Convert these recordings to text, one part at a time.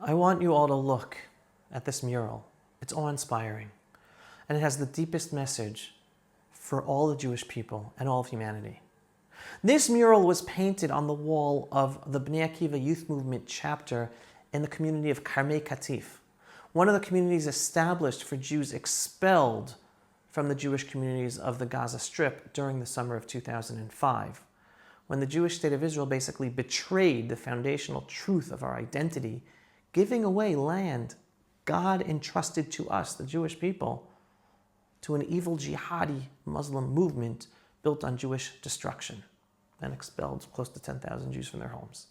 I want you all to look at this mural. It's awe-inspiring, and it has the deepest message for all the Jewish people and all of humanity. This mural was painted on the wall of the Bnei Akiva Youth Movement chapter in the community of Katif, one of the communities established for Jews expelled from the Jewish communities of the Gaza Strip during the summer of 2005, when the Jewish state of Israel basically betrayed the foundational truth of our identity, giving away land God entrusted to us, the Jewish people, to an evil jihadi Muslim movement built on Jewish destruction and expelled close to 10,000 Jews from their homes.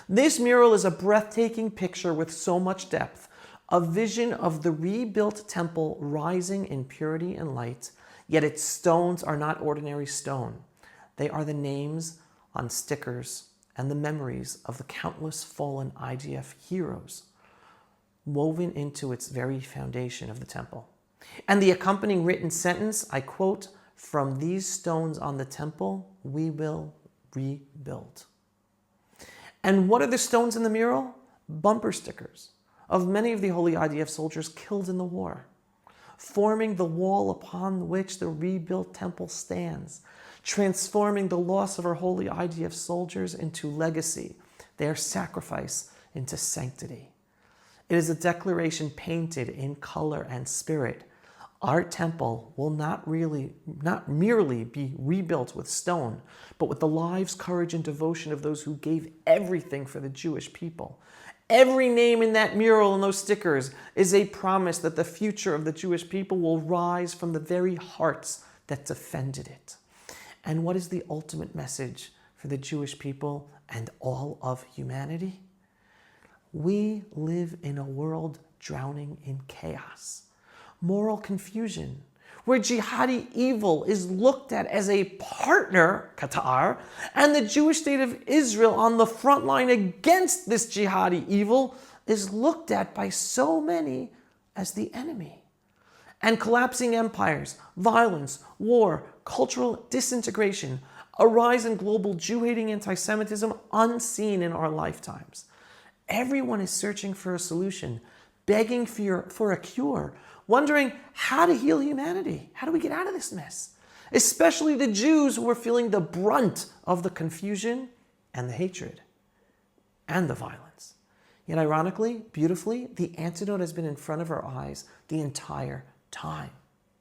This mural is a breathtaking picture with so much depth, a vision of the rebuilt temple rising in purity and light, yet its stones are not ordinary stone. They are the names on stickers and the memories of the countless fallen IDF heroes woven into its very foundation of the temple. And the accompanying written sentence, I quote, "From these stones on the temple, we will rebuild." And what are the stones in the mural? Bumper stickers of many of the holy IDF soldiers killed in the war, forming the wall upon which the rebuilt temple stands, transforming the loss of our holy IDF soldiers into legacy, their sacrifice into sanctity. It is a declaration painted in color and spirit. Our temple will not merely be rebuilt with stone, but with the lives, courage, and devotion of those who gave everything for the Jewish people. Every name in that mural and those stickers is a promise that the future of the Jewish people will rise from the very hearts that defended it. And what is the ultimate message for the Jewish people and all of humanity? We live in a world drowning in chaos, moral confusion, where jihadi evil is looked at as a partner, Qatar, and the Jewish state of Israel on the front line against this jihadi evil is looked at by so many as the enemy. And collapsing empires, violence, war, cultural disintegration, a rise in global Jew-hating anti-Semitism unseen in our lifetimes. Everyone is searching for a solution, begging for a cure, wondering how to heal humanity. How do we get out of this mess? Especially the Jews who are feeling the brunt of the confusion and the hatred and the violence. Yet ironically, beautifully, the antidote has been in front of our eyes the entire time.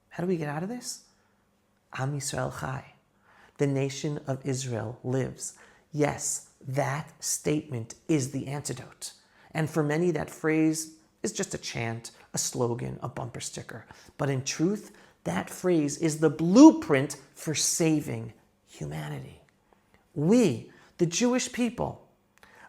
How do we get out of this? Am Yisrael Chai. The nation of Israel lives. Yes, that statement is the antidote. And for many, that phrase is just a chant, a slogan, a bumper sticker. But in truth, that phrase is the blueprint for saving humanity. We, the Jewish people,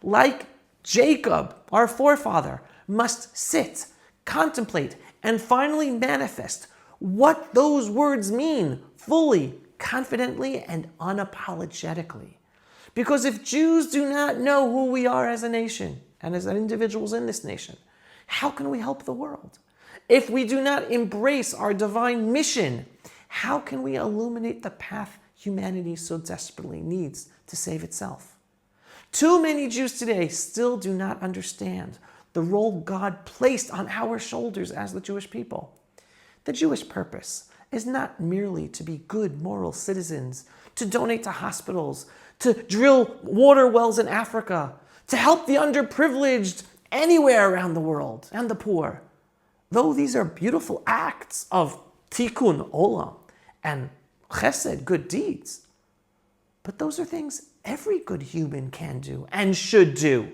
like Jacob, our forefather, must sit, contemplate, and finally manifest what those words mean fully, confidently, and unapologetically. Because if Jews do not know who we are as a nation and as individuals in this nation, how can we help the world? If we do not embrace our divine mission, how can we illuminate the path humanity so desperately needs to save itself? Too many Jews today still do not understand the role God placed on our shoulders as the Jewish people. The Jewish purpose is not merely to be good moral citizens, to donate to hospitals, to drill water wells in Africa, to help the underprivileged anywhere around the world and the poor. Though these are beautiful acts of tikkun olam and chesed, good deeds, but those are things every good human can do and should do.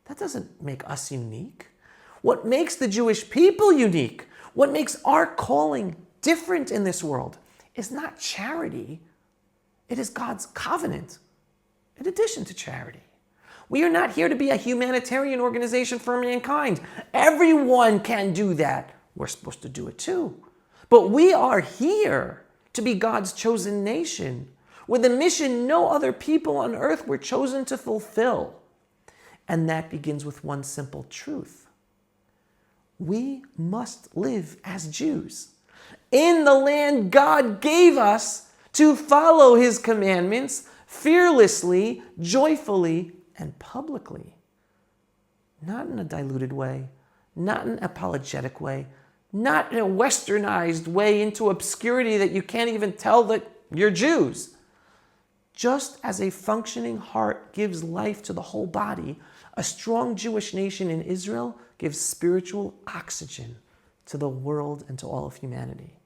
That doesn't make us unique. What makes the Jewish people unique, what makes our calling different in this world, is not charity. It is God's covenant in addition to charity. We are not here to be a humanitarian organization for mankind. Everyone can do that. We're supposed to do it too. But we are here to be God's chosen nation with a mission no other people on earth were chosen to fulfill. And that begins with one simple truth. We must live as Jews in the land God gave us to follow His commandments fearlessly, joyfully, and publicly. not in a diluted way, not in an apologetic way, not in a westernized way into obscurity that you can't even tell that you're Jews. Just as a functioning heart gives life to the whole body, a strong Jewish nation in Israel gives spiritual oxygen to the world and to all of humanity.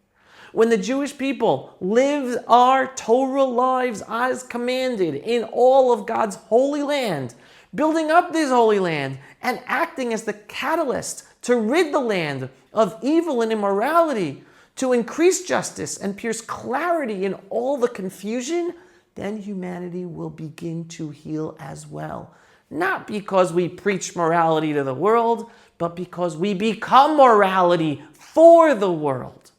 When the Jewish people live our Torah lives as commanded in all of God's holy land, building up this holy land and acting as the catalyst to rid the land of evil and immorality, to increase justice and pierce clarity in all the confusion, then humanity will begin to heal as well. Not because we preach morality to the world, but because we become morality for the world.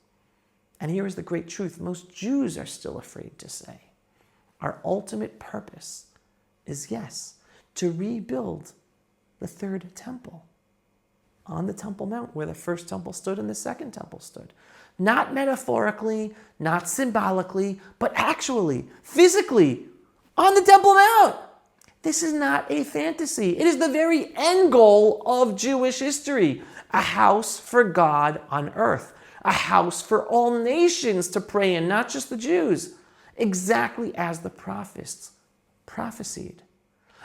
And here is the great truth most Jews are still afraid to say. Our ultimate purpose is, yes, to rebuild the third temple on the Temple Mount where the first temple stood and the second temple stood. Not metaphorically, not symbolically, but actually, physically, on the Temple Mount. This is not a fantasy. It is the very end goal of Jewish history. A house for God on earth. A house for all nations to pray in, not just the Jews. Exactly as the prophets prophesied.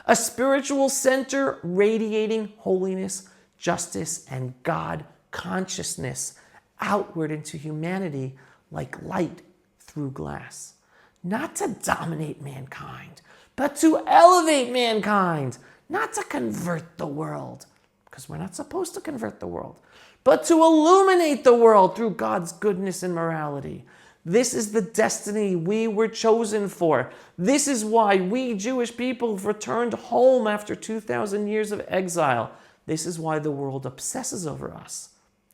A spiritual center radiating holiness, justice, and God consciousness outward into humanity like light through glass. Not to dominate mankind, but to elevate mankind. Not to convert the world, because we're not supposed to convert the world, but to illuminate the world through God's goodness and morality. This is the destiny we were chosen for. This is why we Jewish people returned home after 2,000 years of exile. This is why the world obsesses over us,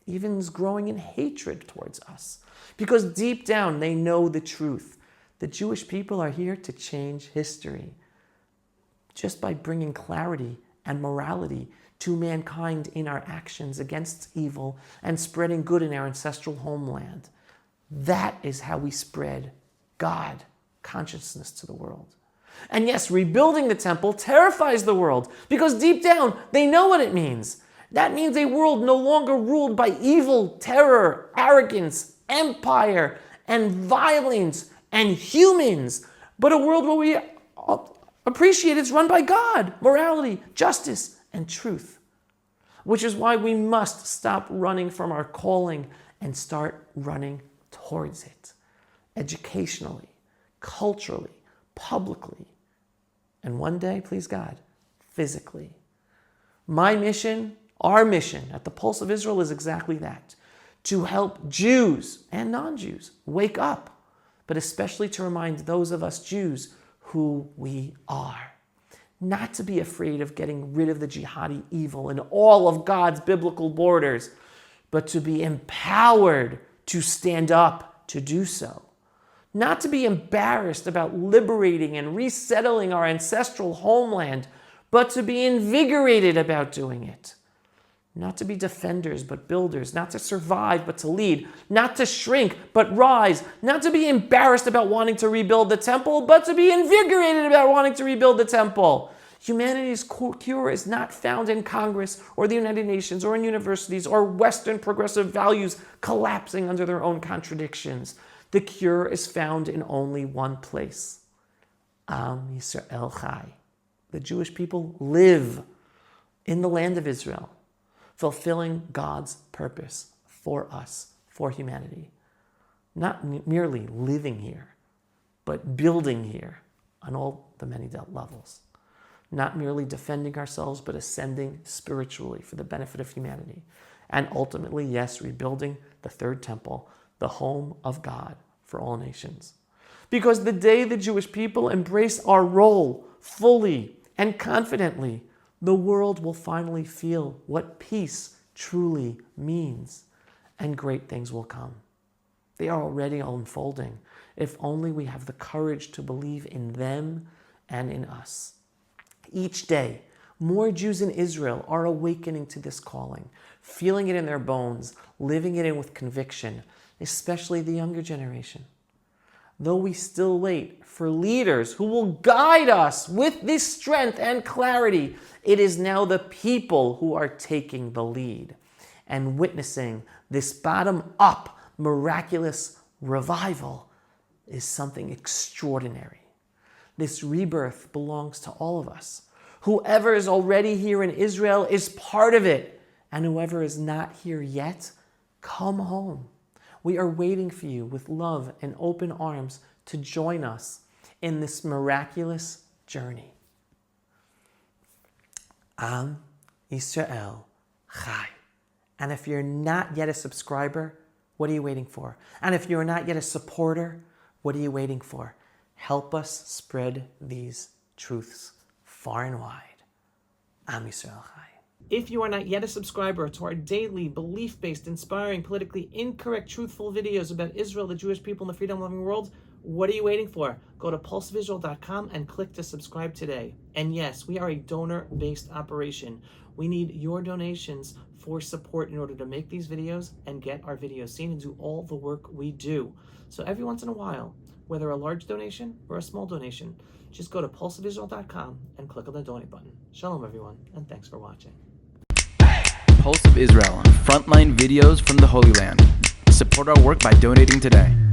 even is growing in hatred towards us. Because deep down they know the truth. The Jewish people are here to change history just by bringing clarity and morality to mankind in our actions against evil and spreading good in our ancestral homeland. That is how we spread God consciousness to the world. And yes, rebuilding the temple terrifies the world because deep down they know what it means. That means a world no longer ruled by evil, terror, arrogance, empire, and violence and humans, but a world where we appreciate it's run by God, morality, justice, and truth. Which is why we must stop running from our calling and start running towards it. Educationally, culturally, publicly, and one day, please God, physically. My mission, our mission at the Pulse of Israel is exactly that. To help Jews and non-Jews wake up, but especially to remind those of us Jews who we are. Not to be afraid of getting rid of the jihadi evil in all of God's biblical borders, but to be empowered to stand up to do so. Not to be embarrassed about liberating and resettling our ancestral homeland, but to be invigorated about doing it. Not to be defenders, but builders. Not to survive, but to lead. Not to shrink, but rise. Not to be embarrassed about wanting to rebuild the temple, but to be invigorated about wanting to rebuild the temple. Humanity's cure is not found in Congress or the United Nations or in universities or Western progressive values collapsing under their own contradictions. The cure is found in only one place. Am Yisrael Chai. The Jewish people live in the land of Israel, fulfilling God's purpose for us, for humanity. Not merely living here, but building here on all the many levels. Not merely defending ourselves, but ascending spiritually for the benefit of humanity. And ultimately, yes, rebuilding the third temple, the home of God for all nations. Because the day the Jewish people embrace our role fully and confidently, the world will finally feel what peace truly means, and great things will come. They are already unfolding, if only we have the courage to believe in them and in us. Each day, more Jews in Israel are awakening to this calling, feeling it in their bones, living it in with conviction, especially the younger generation. though we still wait for leaders who will guide us with this strength and clarity, it is now the people who are taking the lead and witnessing this bottom-up miraculous revival is something extraordinary. This rebirth belongs to all of us. Whoever is already here in Israel is part of it, and whoever is not here yet, come home. We are waiting for you with love and open arms to join us in this miraculous journey. Am Yisrael Chai. And if you're not yet a subscriber, what are you waiting for? And if you're not yet a supporter, what are you waiting for? Help us spread these truths far and wide. Am Yisrael Chai. If you are not yet a subscriber to our daily, belief-based, inspiring, politically incorrect, truthful videos about Israel, the Jewish people, and the freedom-loving world, what are you waiting for? Go to pulseofisrael.com and click to subscribe today. And yes, we are a donor-based operation. We need your donations for support in order to make these videos and get our videos seen and do all the work we do. So every once in a while, whether a large donation or a small donation, just go to pulseofisrael.com and click on the donate button. Shalom, everyone, and thanks for watching. Pulse of Israel, frontline videos from the Holy Land. Support our work by donating today.